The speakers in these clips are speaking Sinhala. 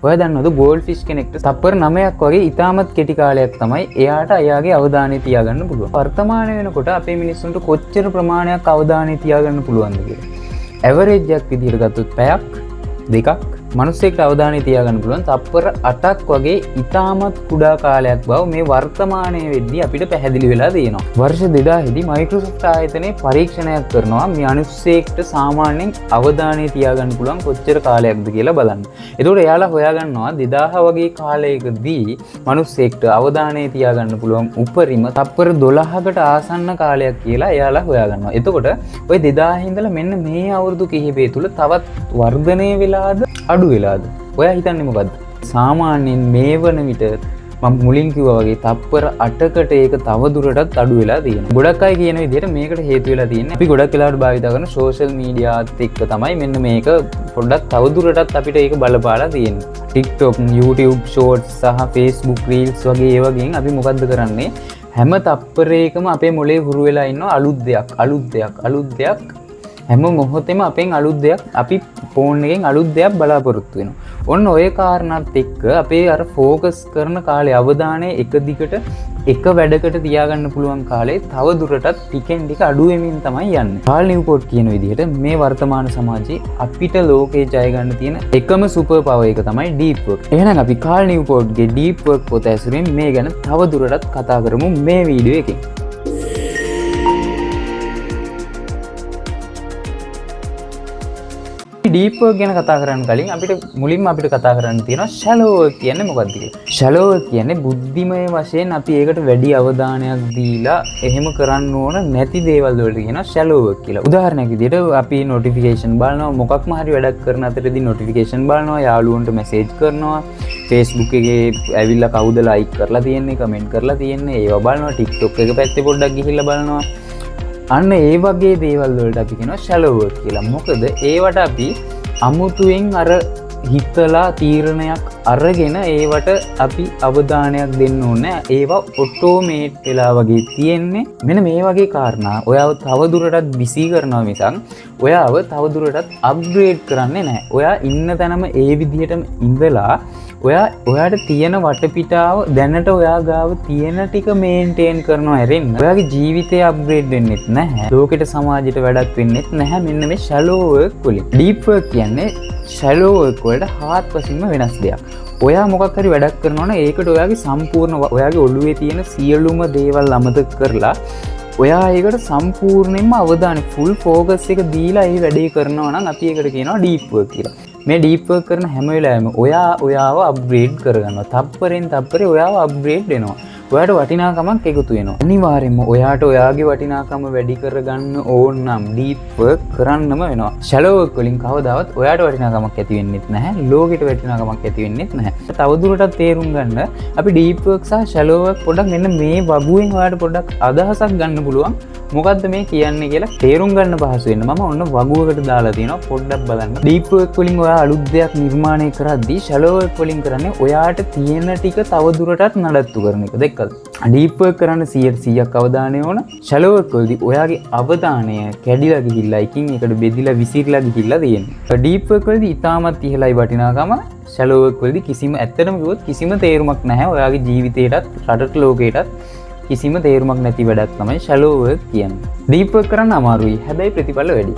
ඔය දන්නවද ගෝල්ඩ් ෆිෂ් කෙනෙක්ට තප්පර 9ක් වගේ ඉතාමත් කෙටි කාලයක් තමයි එයාට එයාගේ අවධානය තියාගන්න පුළුවන්. වර්තමාන වෙනකොට අපේ මිනිස්සුන්ට කොච්චර ප්‍රමාණයක් අවධානය තියාගන්න පුළුවන්ද කියලා. ඇවරේජ් එකක් විදිහට ගත්තොත් පැයක් දෙකක් මිනිස්සෙක්ට අවධානය තියාගන්න පුළුවන් තප්පර 8ක් වගේ ඉතාමත් කුඩා කාලයක් බව මේ වර්තමානයේ වෙද්දී අපිට පැහැදිලි වෙලා තියෙනවා. වර්ෂ 2000 දී මයික්‍රොසොෆ්ට් ආයතනයේ පරීක්ෂණයක් කරනවා මිනිස්සෙක්ට සාමාන්‍යයෙන් අවධානය තියාගන්න පුළුවන් කොච්චර කාලයක්ද කියලා බලන්න. එතකොට එයාලා හොයාගන්නවා 2000 වගේ කාලයකදී මිනිස්සෙක්ට අවධානය තියාගන්න පුළුවන් උපරිම තප්පර 12කට ආසන්න කාලයක් කියලා එයාලා හොයාගන්නවා. එතකොට ওই 2000 ඉඳලා මෙන්න මේ අවුරුදු කිහිපය තුල තවත් වර්ධනය වෙලාද අඩු වෙලාද? ඔයා හිතන්නේ මොකද්ද? සාමාන්‍යයෙන් මේ වන විට මම මුලින් කිව්වා වගේ තප්පර 8කට ඒක තව දුරටත් අඩු වෙලා තියෙනවා. ගොඩක් අය කියන විදිහට මේකට හේතු වෙලා තියෙන්නේ අපි ගොඩක් වෙලාවට භාවිත කරන සෝෂල් මීඩියාත් එක්ක තමයි මෙන්න මේක පොඩ්ඩක් තව දුරටත් අපිට ඒක බලපාලා තියෙන්නේ. TikTok, YouTube Shorts සහ Facebook Reels වගේ ඒ වගේන් අපි මොකද්ද කරන්නේ? හැම තප්පරයකම අපේ මොලේ හුරු වෙලා ඉන්නවා අලුත් දෙයක් හැම මොහොතෙම අපෙන් අලුත් දෙයක් අපි ෆෝන් එකෙන් අලුත් දෙයක් බලාපොරොත්තු වෙනවා. ඔන්න ඔය කාරණාත් එක්ක අපේ අර ફોකස් කරන කාලේ අවධානය එක දිගට එක වැඩකට තියාගන්න පුළුවන් කාලේ තව දුරටත් ටිකෙන් ටික අඩු වෙමින් තමයි යන්නේ. කාල් නිව්පෝර්ට් කියන විදිහට මේ වර්තමාන සමාජයේ අපිට ලෝකේ ජය ගන්න තියෙන එකම සුපර් පවර් එක තමයි ඩීප් වර්ක්. එහෙනම් අපි කාල් නිව්පෝර්ට්ගේ ඩීප් වර්ක් පොත ඇසුරින් මේ ගැන තව දුරටත් කතා කරමු මේ වීඩියෝ එකෙන්. ඩීප් වර්ක් ගැන කතා කරන්න කලින් අපිට මුලින්ම කතා කරන්න තියෙනවා ෂැලෝ වර්ක් කියන්නේ මොකක්ද කියලා. ෂැලෝ වර්ක් කියන්නේ බුද්ධිමය වශයෙන් අපි ඒකට වැඩි අවධානයක් දීලා එහෙම කරන්න ඕන නැති දේවල් වලට කියනවා ෂැලෝ වර්ක් කියලා. උදාහරණයක් විදිහට අපි නොටිෆිකේෂන් බලනවා මොකක්ම හරි වැඩක් කරන අතරදී නොටිෆිකේෂන් බලනවා යාළුවන්ට මැසේජ් කරනවා Facebook එකේ ඇවිල්ලා කවුද ලයික් කරලා තියෙන්නේ කමෙන්ට් කරලා තියෙන්නේ ඒවා බලනවා TikTok එක පැත්තේ පොඩ්ඩක් ගිහිල්ලා බලනවා. අන්න ඒ වගේ දේවල් වලට අපි කියනවා ෂැලෝ වර්ක් කියලා. මොකද ඒවට අපි අමුතුවෙන් අර හිතලා තීරණයක් අරගෙන ඒවට අපි අවධානයක් දෙන්න ඕනේ. ඒවා ඔටෝමේට් වෙලා වගේ තියෙන්නේ. මෙන්න මේ වගේ කාරණා ඔයාව තවදුරටත් බිසි කරනවා මිසක් ඔයාව තවදුරටත් අප්ග්‍රේඩ් කරන්නේ නැහැ. ඔයා ඉන්න තැනම ඒ විදිහටම ඉඳලා ඔයාට තියෙන වටපිටාව දැනට ඔයා ගාව තියෙන ටික මේන්ටේන් කරනවා ඇරෙන්න ඔයාගේ ජීවිතය අප්ග්‍රේඩ් වෙන්නෙත් නැහැ. ලෝකෙට සමාජයට වැඩක් වෙන්නෙත් නැහැ. මෙන්න මේ ෂැලෝ වර්ක් වලින්. ඩීප් වර්ක් කියන්නේ ෂැලෝ වර්ක් වලට හාත්පසින්ම වෙනස් දෙයක්. ඔයා මොකක් හරි වැඩක් කරනවා නම් ඒකට ඔයාගේ සම්පූර්ණ ඔයාගේ ඔළුවේ තියෙන සියලුම දේවල් අමතක කරලා ඔයා ඒකට සම්පූර්ණයෙන්ම අවධානය ෆුල් ෆෝකස් එක දීලා ඒ වැඩේ කරනවා නම් අපි ඒකට කියනවා ඩීප් වර්ක් කියලා. මේ ඩීප් වර්ක් කරන හැම වෙලාවෙම ඔයාව අප්ග්‍රේඩ් කරගන්නවා. තප්පරෙන් තප්පරේ ඔයාව අප්ග්‍රේඩ් වෙනවා. ඔයාට වටිනාකමක් එකතු වෙනවා. අනිවාර්යයෙන්ම ඔයාට ඔයාගේ වටිනාකම වැඩි කරගන්න ඕන නම් ඩීප් වර්ක් කරන්නම වෙනවා. ෂැලෝ වර්ක් වලින් කවදාවත් ඔයාට වටිනාකමක් ඇති වෙන්නෙත් නැහැ. ලෝකෙට වටිනාකමක් ඇති වෙන්නෙත් නැහැ. තවදුරටත් තේරුම් ගන්න අපි ඩීප් වර්ක් සහ ෂැලෝ වර්ක් පොඩ්ඩක් මෙන්න මේ වගුවෙන් ඔයාට පොඩ්ඩක් අදහසක් ගන්න පුළුවන්. මොකද්ද මේ කියන්නේ කියලා තේරුම් ගන්න පහසු වෙන්න මම ඔන්න වගුවකට දාලා තියෙනවා පොඩ්ඩක් බලන්න. ඩීප් වර්ක් වලින් ඔයා අලුත් දෙයක් නිර්මාණය කරද්දී ෂැලෝ වර්ක් වලින් කරන්නේ ඔයාට තියෙන ටික තවදුරටත් නඩත්තු කරන එක. දෙකද? ඩීප් වර්ක් කරන්න 100%ක් අවධානය ඕන. ෂැලෝ වර්ක් වලදී ඔයාගේ අවධානය කැඩිලා ගිහිල්ලා එකින් එකට බෙදිලා විසිරලා ගිහිල්ලා තියෙනවා. ඩීප් වර්ක් වලදී ඉතාමත් ඉහළයි වටිනාකම. ෂැලෝ වර්ක් වලදී ඇත්තටම කිව්වොත් කිසිම තේරුමක් නැහැ. ඔයාගේ ජීවිතේටත් රටට ලෝකේටත් කිසිම තේරුමක් නැති වැඩක් තමයි ෂැලෝ වර්ක් කියන්නේ. ඩීප් වර්ක් කරන්න අමාරුයි. හැබැයි ප්‍රතිඵල වැඩි.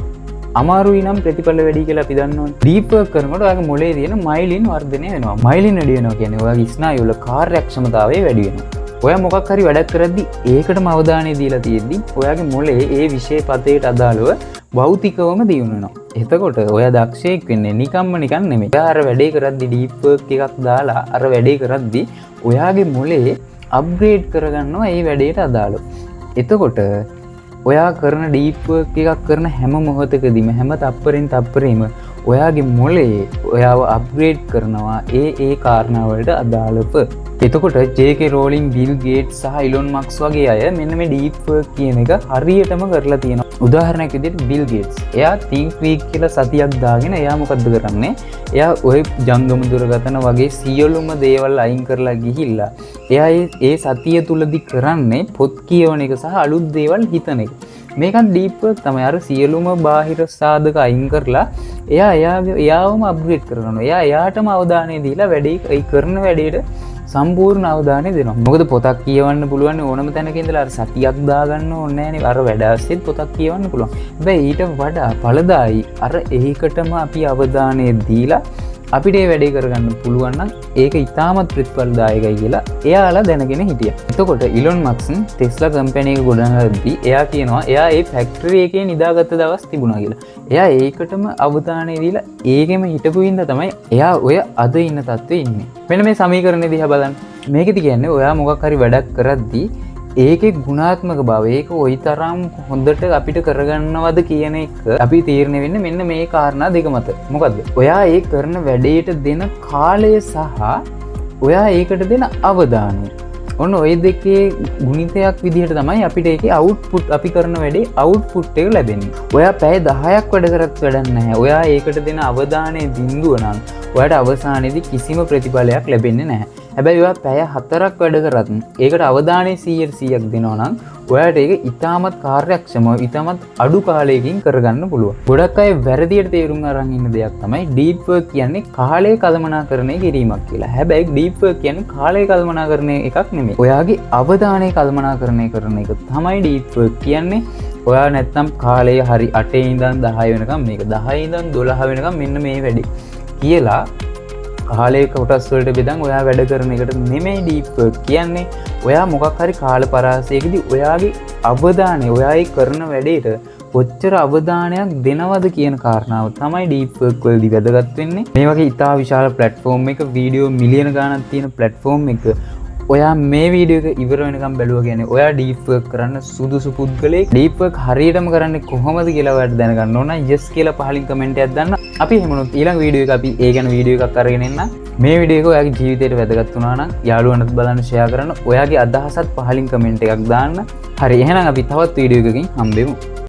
අමාරුයි නම් ප්‍රතිඵල වැඩි කියලා අපි දන්නවනේ. ඩීප් වර්ක් කරනකොට ඔයාගේ මොලේ තියෙන මයිලින් වර්ධනය වෙනවා. මයිලින් වැඩි වෙනවා කියන්නේ ඔයාගේ ස්නායු වල කාර්යක්ෂමතාවය වැඩි වෙනවා. ඔයා මොකක් හරි වැඩක් කරද්දි ඒකටම අවධානය දීලා තියෙද්දි ඔයාගේ මොලේ ඒ විෂය පතේට අදාළව භෞතිකවම දියුණු වෙනවා. එතකොට ඔයා දක්ෂයෙක් වෙන්නේ නිකන් නෙමෙයි. ඔයා අර වැඩේ කරද්දි ඩීප් වර්ක් එකක් දාලා අර වැඩේ කරද්දි ඔයාගේ මොලේ අප්ග්‍රේඩ් කරගන්නවා ඒ වැඩේට අදාළව. එතකොට ඔයා කරන ඩීප් වර්ක් එකක් කරන හැම මොහොතකදීම හැම තප්පරෙන් තප්පරෙම ඔයාගේ මොලේ ඔයාව අප්ග්‍රේඩ් කරනවා ඒ කාරණාවලට අදාළව. එතකොට ජේ.කේ රෝලින්, බිල් ගේට්ස් සහ ඉලොන් මස්ක් වගේ අය මෙන්න මේ ඩීප් වර්ක් කියන එක හරියටම කරලා තියෙනවා. උදාහරණයක් විදිහට බිල් ගේට්ස්. එයා think week කියලා සතියක් දාගෙන එයා මොකද්ද කරන්නේ? එයා ওই ජංගම දුරකථන වගේ සියලුම දේවල් අයින් කරලා ගිහිල්ලා එයා ඒ සතිය තුලදී කරන්නේ පොත් කියවන එක සහ අලුත් දේවල් හිතන එක. මේකන් ඩීප් වර්ක් තමයි. අර සියලුම බාහිර සාධක අයින් කරලා එයාවම අප්ග්‍රේඩ් කරනවා. එයාටම අවධානය දීලා වැඩේ කරන වැඩේට සම්පූර්ණ අවධානය දෙනවා. මොකද පොතක් කියවන්න පුළුවන් ඕනම තැනක ඉඳලා අර සතියක් දාගන්න ඕනේ නැහැනේ. අර වැඩ ඇස්සෙත් පොතක් කියවන්න පුළුවන්. හැබැයි ඊට වඩා ඵලදායි අර ඒකටම අපි අවධානය දීලා අපිට ඒ වැඩේ කරගන්න පුළුවන් නම් ඒක ඉතාමත් ප්‍රතිඵලදායකයි කියලා එයාලා දැනගෙන හිටියා. එතකොට ඉලොන් මස්ක් ටෙස්ලා කම්පැනි එක ගොඩනගද්දී එයා කියනවා එයා ඒ ෆැක්ටරි එකේ නිදාගත්ත දවස් තිබුණා කියලා. එයා ඒකටම අවධානය දීලා ඒකෙම හිටපු හින්දා තමයි එයා ඔය අද ඉන්න තත්ත්වෙ ඉන්නේ. මෙන්න මේ සමීකරණය දිහා බලන්න. මේකෙදි කියන්නේ ඔයා මොකක් හරි වැඩක් කරද්දී ඒකේ ගුණාත්මක බව ඒක ওই තරම් හොඳට අපිට කරගන්නවද කියන එක අපි තීරණය වෙන්නේ මෙන්න මේ කාරණා දෙක මත. මොකද්ද? ඔයා ඒ කරන වැඩේට දෙන කාලය සහ ඔයා ඒකට දෙන අවධානය. ඔන්න ওই දෙකේ ගුණිතයක් විදිහට තමයි අපිට ඒකේ අවුට්පුට් අපි කරන වැඩේ අවුට්පුට් එක ලැබෙන්නේ. ඔයා පැය 10ක් වැඩ කරත් වැඩක් නැහැ. ඔයා ඒකට දෙන අවධානයේ බිඳුව නම් ඔයාට අවසානයේදී කිසිම ප්‍රතිඵලයක් ලැබෙන්නේ නැහැ. හැබැයි ඔයා පැය 4ක් වැඩ කරත් ඒකට අවධානය 100%ක් දෙනවා නම් ඔයාට ඒක ඉතාමත් කාර්යක්ෂමව ඉතාමත් අඩු කාලයකින් කරගන්න පුළුවන්. ගොඩක් අය වැරදියට තේරුම් අරන් ඉන්න දෙයක් තමයි ඩීප් වර්ක් කියන්නේ කාලය කළමනාකරණය කිරීමක් කියලා. හැබැයි ඩීප් වර්ක් කියන්නේ කාලය කළමනාකරණය එකක් නෙමෙයි. ඔයාගේ අවධානය කළමනාකරණය කරන එක තමයි ඩීප් වර්ක් කියන්නේ. ඔයා නැත්තම් කාලය හරි 8 ඉඳන් 10 වෙනකම් මේක 10 ඉඳන් 12 වෙනකම් මෙන්න මේ වැඩේ කියලා කාලේ කොටස් වලට බෙදන් ඔයා වැඩ කරන එකට නෙමෙයි ඩීප් වර්ක් කියන්නේ. ඔයා මොකක් හරි කාල පරාසයකදී ඔයාගේ අවධානය ඔයායි කරන වැඩේට කොච්චර අවධානයක් දෙනවද කියන කාරණාව තමයි ඩීප් වර්ක් වලදී වැදගත් වෙන්නේ. මේ වගේ ඉතා විශාල ප්ලැට්ෆෝම් එක වීඩියෝ මිලියන ගණනක් තියෙන ප්ලැට්ෆෝම් එක ඔයා මේ වීඩියෝ එක ඉවර වෙනකම් බැලුවා කියන්නේ ඔයා ඩීප් වර්ක් කරන්න සුදුසු පුද්ගලෙක්. ඩීප් වර්ක් හරියටම කරන්නේ කොහොමද කියලා ඔයාලට දැනගන්න ඕන නම් yes කියලා පහලින් කමෙන්ට් එකක් දාන්න. අපි එහෙමනොත් ඊළඟ වීඩියෝ එක අපි ඒ ගැන වීඩියෝ එකක් අරගෙන එන්න. මේ වීඩියෝ එක ඔයාගේ ජීවිතේට වැදගත් වුණා නම් යාළුවන්ට බලන්න ෂෙයා කරන්න. ඔයාගේ අදහසත් පහලින් කමෙන්ට් එකක් දාන්න. හරි එහෙනම් අපි තවත් වීඩියෝ එකකින් හම්බෙමු.